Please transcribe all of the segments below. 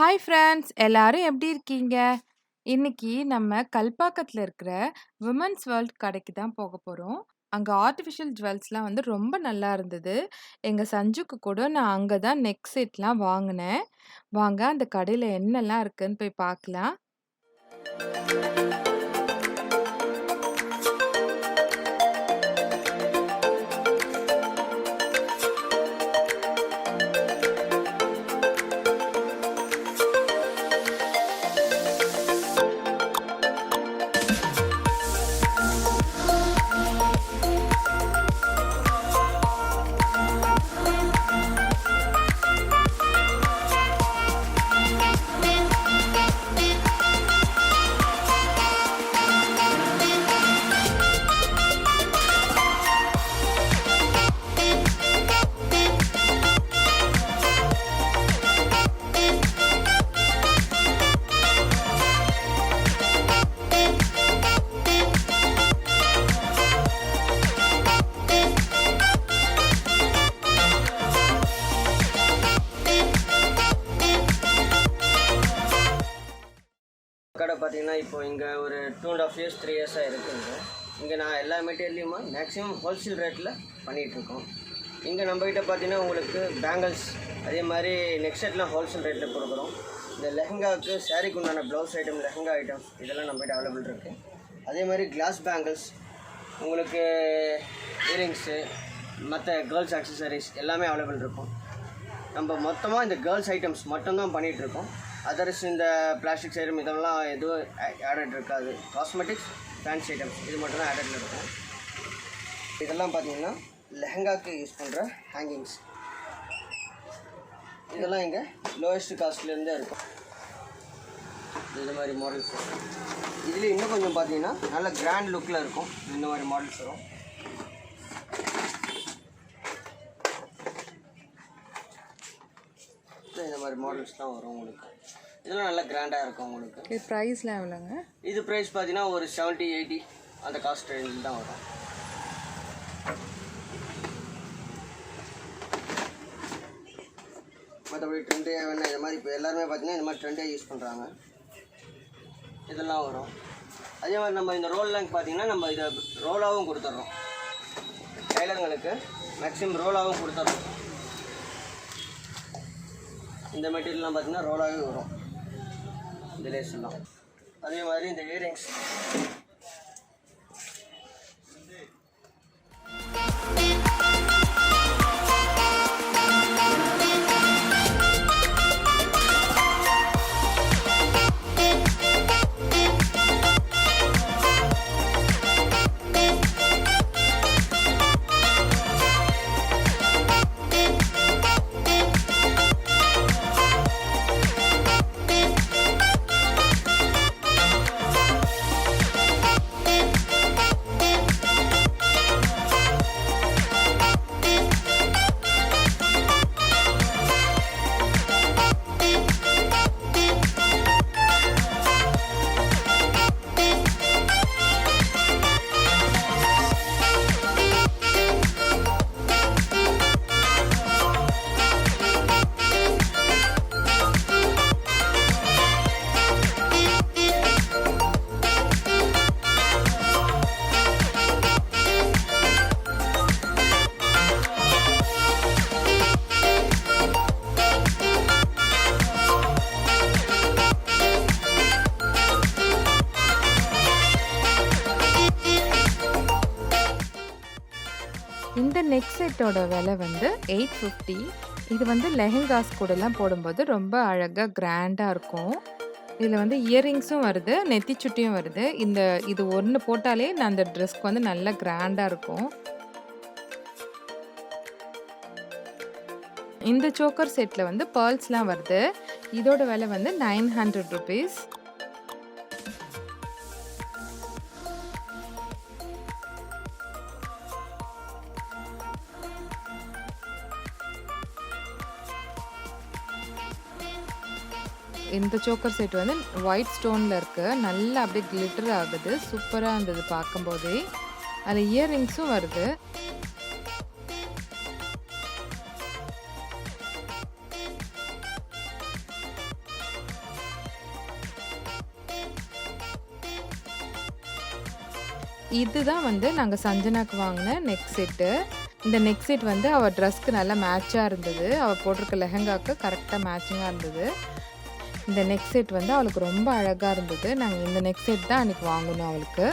Hi friends எல்லாரும் எப்படி இருக்கீங்க? இன்னைக்கு நம்ம கல்பாக்கத்துல இருக்கிற விமன்ஸ் வேர்ல்ட் கடைக்கு தான் போக போறோம். அங்க ஆர்டிஃபிஷியல் ஜுவல்ஸ்லாம் வந்து ரொம்ப நல்லா இருந்தது. எங்க சஞ்சுக்கு கூட நான் அங்க தான் நெக் செட்லாம் வாங்குனேன். வாங்க அந்த கடையில என்னலாம் இருக்குன்னு போய் பார்க்கலாம். கடை பார்த்தீங்கன்னா இப்போ இங்கே ஒரு 2.5 years 3 years இருக்குங்க. இங்கே நான் எல்லா மெட்டீரியலையுமே மேக்ஸிமம் ஹோல்சேல் ரேட்டில் பண்ணிகிட்ருக்கோம். இங்கே நம்மகிட்ட பார்த்தீங்கன்னா உங்களுக்கு பேங்கிள்ஸ் அதே மாதிரி நெக் செட்லாம் ஹோல்சேல் ரேட்டில் கொடுக்குறோம். இந்த லெஹங்காவுக்கு சாரீக்கு உண்டான ப்ளவுஸ் ஐட்டம் லெஹங்கா ஐட்டம்ஸ் இதெல்லாம் நம்மகிட்ட அவைலபிள் இருக்குது. அதே மாதிரி கிளாஸ் பேங்கிள்ஸ் உங்களுக்கு இயரிங்ஸு மற்ற கேர்ள்ஸ் ஆக்சசரிஸ் எல்லாமே அவைலபிள் இருக்கும். நம்ம மொத்தமாக இந்த கேர்ள்ஸ் ஐட்டம்ஸ் மட்டும்தான் பண்ணிகிட்ருக்கோம். அதர்ஸ் இந்த பிளாஸ்டிக்ஸ் ஐட்டம் இதெல்லாம் எதுவும் ஆடட் இருக்காது. காஸ்மெட்டிக்ஸ் ஃபேன்சி ஐட்டம்ஸ் இது மட்டும் தான் ஆடடில் இருக்கும். இதெல்லாம் பார்த்தீங்கன்னா லெஹங்காவுக்கு யூஸ் பண்ணுற ஹேங்கிங்ஸ் இதெல்லாம் இங்கே லோயஸ்ட் காஸ்ட்லேருந்தே இருக்கும். இந்த மாதிரி மாடல்ஸ் இதில் இன்னும் கொஞ்சம் பார்த்தீங்கன்னா நல்ல கிராண்ட் லுக்கில் இருக்கும். இந்த மாதிரி மாடல்ஸ் வரும். இந்த மாதிரி மாடல்ஸ்லாம் வரும் உங்களுக்கு. இதெல்லாம் நல்லா கிராண்டாக இருக்கும் உங்களுக்கு. இது ப்ரைஸ்லாம் எவ்வளோங்க? இது ப்ரைஸ் பார்த்தீங்கன்னா ஒரு 70-80 அந்த காஸ்ட் ரேஞ்சில் தான் வரும். மற்றபடி ட்ரெண்டே வேணால் இந்த மாதிரி இப்போ எல்லாருமே பார்த்தீங்கன்னா இந்த மாதிரி ட்ரெண்டே யூஸ் பண்ணுறாங்க. இதெல்லாம் வரும். அதே மாதிரி நம்ம இந்த ரோல்லாம் பார்த்தீங்கன்னா நம்ம இதை ரோலாகவும் கொடுத்துட்றோம். டெய்லருங்களுக்கு மேக்ஸிமம் ரோலாகவும் கொடுத்துட்றோம். இந்த மெட்டீரியல்லாம் பார்த்தீங்கன்னா ரோலாகவே வரும் இந்த லேஸ்லாம். அதே மாதிரி இந்த இயரிங்ஸ் இந்த நெக் செட்டோட விலை வந்து 850. இது வந்து லெஹங்காஸ் கூடலாம் போடும்போது ரொம்ப அழகாக கிராண்டாக இருக்கும். இதில் வந்து இயரிங்ஸும் வருது, நெத்திச்சுட்டியும் வருது. இது ஒன்று போட்டாலே நான் அந்த ட்ரெஸ்க்கு வந்து நல்லா கிராண்டாக இருக்கும். இந்த சோக்கர் செட்டில் வந்து பேர்ல்ஸ்லாம் வருது. இதோட விலை வந்து 900 rupees. இந்த சோக்கர் செட் வந்து ஒயிட் ஸ்டோனில் இருக்குது. நல்லா அப்படியே கிளிட்டர் ஆகுது. சூப்பராக இருந்தது பார்க்கும்போதே. அதில் இயரிங்ஸும் வருது. இதுதான் வந்து நாங்க சஞ்சனாக்கு வாங்குன நெக் செட்டு. இந்த நெக் செட் வந்து அவ ட்ரெஸ்க்கு நல்லா மேட்சா இருந்தது. அவ போட்டிருக்க லெஹெங்காக்கு கரெக்ட்டா மேட்சிங்கா இருந்தது. இந்த நெக் செட் வந்து அவளுக்கு ரொம்ப அழகா இருந்தது. நாங்க இந்த நெக் செட் தான் அன்னைக்கு வாங்குனோம் அவளுக்கு.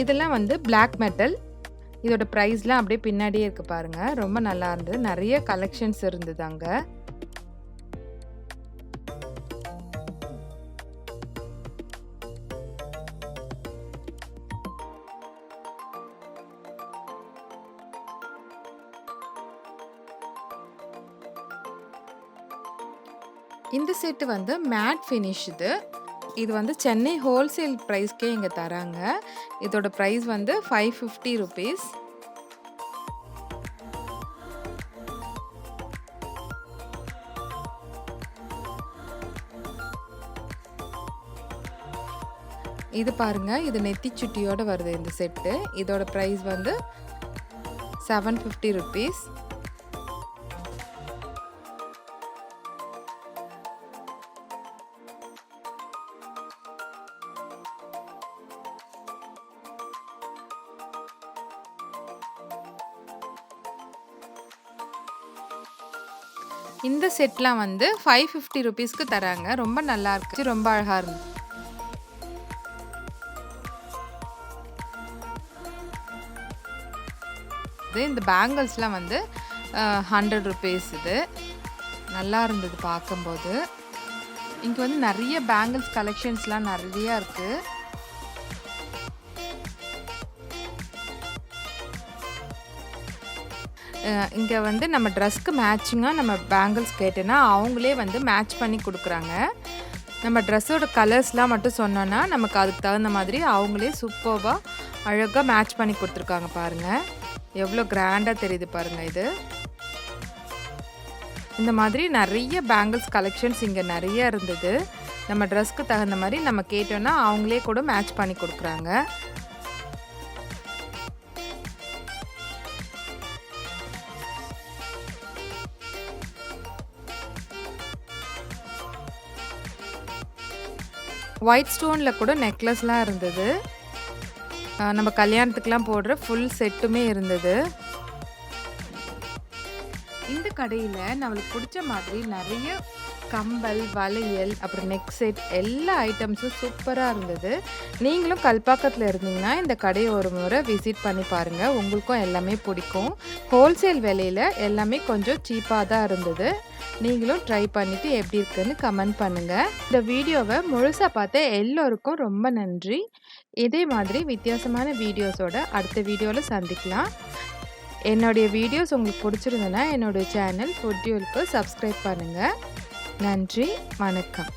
இதெல்லாம் வந்து பிளாக் மெட்டல். இதோட பிரைஸ்லாம் அப்படியே பின்னாடியே இருக்கு பாருங்க. ரொம்ப நல்லா இருந்தது. நிறைய கலெக்ஷன்ஸ் இருந்தது அங்க. இந்த செட் வந்து மேட் ஃபினிஷ் இது. இது வந்து சென்னை ஹோல்சேல் பிரைஸ்க்கே இங்க தராங்க. இதோட பிரைஸ் வந்து 550 ரூபீஸ். இது பாருங்க, இது நெத்தி சுட்டியோட வருது இந்த செட்டு. இதோட பிரைஸ் வந்து 750 ரூபீஸ். இந்த செட்லாம் வந்து 550 ரூபீஸ்க்கு தராங்க. ரொம்ப நல்லா இருக்கு. ரொம்ப அழகா இருந்துச்சு. இந்த பேங்கிள்ஸ்லாம் வந்து 100 ரூபீஸ் இது. நல்லா இருந்தது பார்க்கும்போது. இங்கே வந்து நிறைய பேங்கிள்ஸ் கலெக்ஷன்ஸ்லாம் நிறையா இருக்கு. இங்கே வந்து நம்ம ட்ரெஸ்க்கு மேட்சிங்காக நம்ம பேங்கிள்ஸ் கேட்டோன்னா அவங்களே வந்து மேட்ச் பண்ணி கொடுக்குறாங்க. நம்ம ட்ரெஸ்ஸோட கலர்ஸ்லாம் மட்டும் சொன்னோன்னா நமக்கு அதுக்கு தகுந்த மாதிரி அவங்களே சூப்பராக அழகாக மேட்ச் பண்ணி கொடுத்துருக்காங்க பாருங்கள். எவ்வளோ கிராண்டாக தெரியுது பாருங்கள் இது. இந்த மாதிரி நிறைய பேங்கிள்ஸ் கலெக்ஷன்ஸ் இங்கே நிறைய இருந்தது. நம்ம ட்ரெஸ்க்கு தகுந்த மாதிரி நம்ம கேட்டோன்னா அவங்களே கூட மேட்ச் பண்ணி கொடுக்குறாங்க. ஒயிட் ஸ்டோனில் கூட நெக்லஸ்லாம் இருந்தது. நம்ம கல்யாணத்துக்குலாம் போடுற ஃபுல் செட்டுமே இருந்தது. இந்த கடையில் நம்மளுக்கு பிடிச்ச மாதிரி நிறைய கம்பல், வளையல், அப்புறம் நெக் செட் எல்லா ஐட்டம்ஸும் சூப்பராக இருந்தது. நீங்களும் கல்பாக்கத்தில் இருந்தீங்கன்னா இந்த கடையை ஒரு முறை விசிட் பண்ணி பாருங்கள். உங்களுக்கும் எல்லாமே பிடிக்கும். ஹோல்சேல் விலையில் எல்லாமே கொஞ்சம் சீப்பாக தான் இருந்தது. நீங்களும் ட்ரை பண்ணிவிட்டு எப்படி இருக்குன்னு கமெண்ட் பண்ணுங்கள். இந்த வீடியோவை முழுசாக பார்த்த எல்லோருக்கும் ரொம்ப நன்றி. இதே மாதிரி வித்தியாசமான வீடியோஸோட அடுத்த வீடியோவில் சந்திக்கலாம். என்னுடைய வீடியோஸ் உங்களுக்கு பிடிச்சிருந்ததுன்னா என்னுடைய சேனல் FooDualக்கு சப்ஸ்கிரைப் பண்ணுங்கள். நன்றி, வணக்கம்.